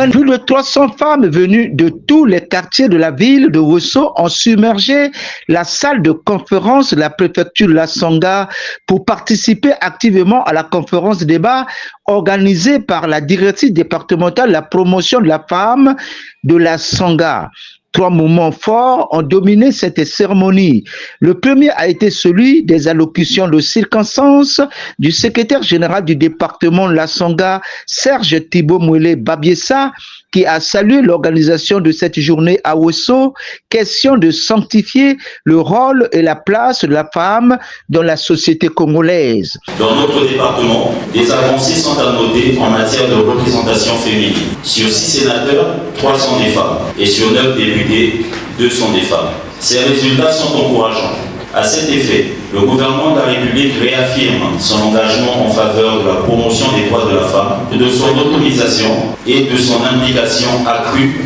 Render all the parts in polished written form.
Plus de 300 femmes venues de tous les quartiers de la ville de Ouesso ont submergé la salle de conférence de la préfecture de la Songa pour participer activement à la conférence débat organisée par la directrice départementale de la promotion de la femme de la Songa. 3 moments forts ont dominé cette cérémonie. Le premier a été celui des allocutions de circonstance du secrétaire général du département de la Songa, Serge Thibault Mouélé Babiessa, qui a salué l'organisation de cette journée à Ouesso, question de sanctifier le rôle et la place de la femme dans la société congolaise. Dans notre département, des avancées sont à noter en matière de représentation féminine. Sur 6 sénateurs, 3 sont des femmes, et sur 9 députés, 2 sont des femmes. Ces résultats sont encourageants. À cet effet, le gouvernement de la République réaffirme son engagement en faveur de la promotion des droits de la femme, de son autonomisation et de son implication accrue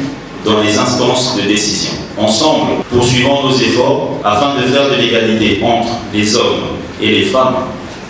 dans les instances de décision. Ensemble, poursuivons nos efforts afin de faire de l'égalité entre les hommes et les femmes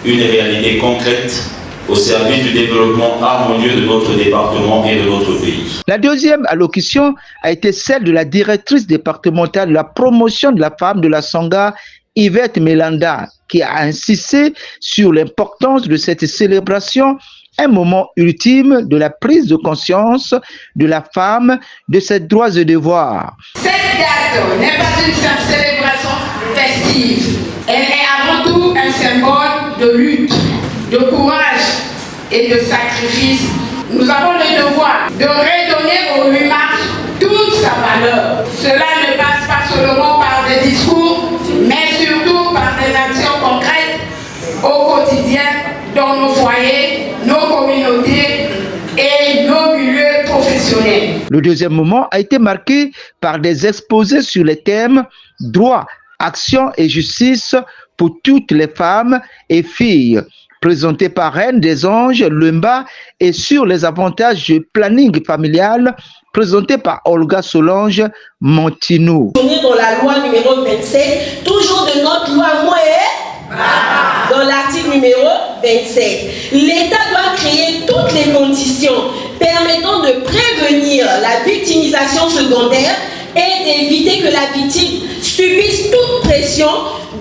une réalité concrète au service du développement harmonieux de notre département et de notre pays. La deuxième allocution a été celle de la directrice départementale de la promotion de la femme de la Songa, Yvette Melanda, qui a insisté sur l'importance de cette célébration, un moment ultime de la prise de conscience de la femme, de ses droits et devoirs. Cette date n'est pas une simple célébration festive, elle est avant tout un symbole de lutte, de courage et de sacrifice. Nous avons le devoir de redonner au 8 mars toute sa valeur. Cela ne passe pas seulement par des discours, mais surtout par des actions concrètes au quotidien dans nos foyers, nos communautés et nos milieux professionnels. Le deuxième moment a été marqué par des exposés sur les thèmes droit, action et justice pour toutes les femmes et filles, présenté par Reine des Anges Lumba, et sur les avantages du planning familial, présenté par Olga Solange Montinou. Dans la loi numéro 27, toujours de notre loi dans l'article numéro 27, l'État doit créer toutes les conditions permettant de prévenir la victimisation secondaire et d'éviter que la victime subisse toute pression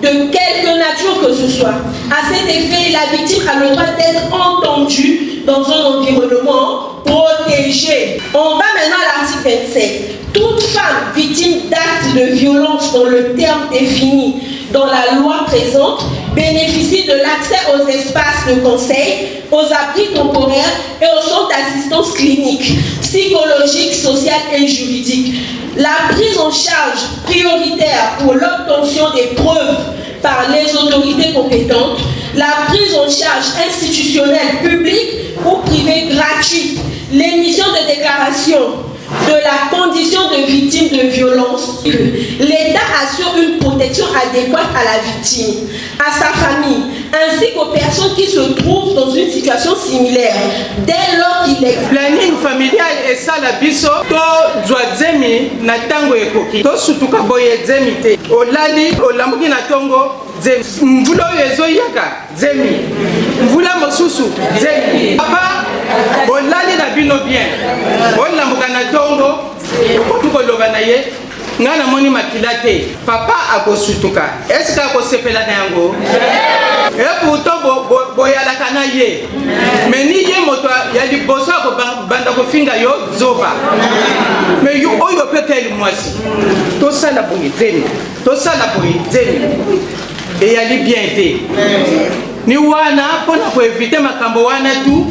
de quelque nature que ce soit. À cet effet, la victime a le droit d'être entendue dans un environnement protégé. On va maintenant à l'article 27. Toute femme victime d'actes de violence dans le terme défini dans la loi présente bénéficie de l'accès aux espaces de conseil, aux abris temporaires et aux centres d'assistance clinique, psychologique, sociale et juridique. La prise en charge prioritaire pour l'obtention des preuves par les autorités compétentes, la prise en charge institutionnelle publique ou privée gratuite, l'émission de déclaration de la condition de victime de violence. L'État assure une protection adéquate à la victime, à sa famille, ainsi qu'aux personnes qui se trouvent dans une situation similaire, dès lors qu'il est. Planning familial et ça la biso, to zemi na tango ekoki, to sutuka boye zemi te, olali, olamuki na tongo, zemi, mvulo yezo yaka, zemi, mvula mosusu, zemi, papa, olali na bino bien, olamuka na tongo, tuko loba na ye, ngana moni makila te, papa akosutuka, est-ce que akosepela na yango? Et pourtant boyalaka na ye, mais ni ye moto ya liboso banda kofinga yo zoba, mais yo oyo peut-être mwasi, to sala boye zemi, to sala boye zemi, et yali bien te, ni wana pona ko éviter makambo wana tout.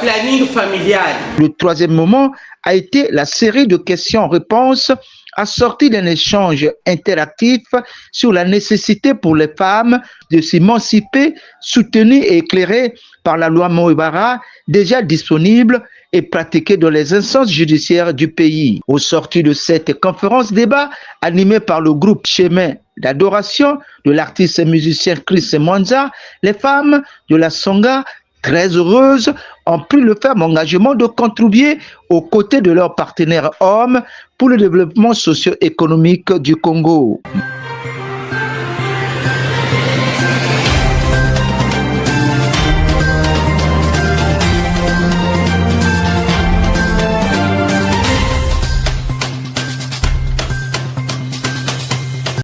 Planning familial. Le troisième moment a été la série de questions-réponses assorties d'un échange interactif sur la nécessité pour les femmes de s'émanciper, soutenues et éclairées par la loi Moïbara, déjà disponible et pratiquée dans les instances judiciaires du pays. Au sortir de cette conférence débat animée par le groupe Chemin d'adoration de l'artiste et musicien Chris Mwanza, les femmes de la Songa, très heureuses, ont pris le ferme engagement de contribuer aux côtés de leurs partenaires hommes pour le développement socio-économique du Congo.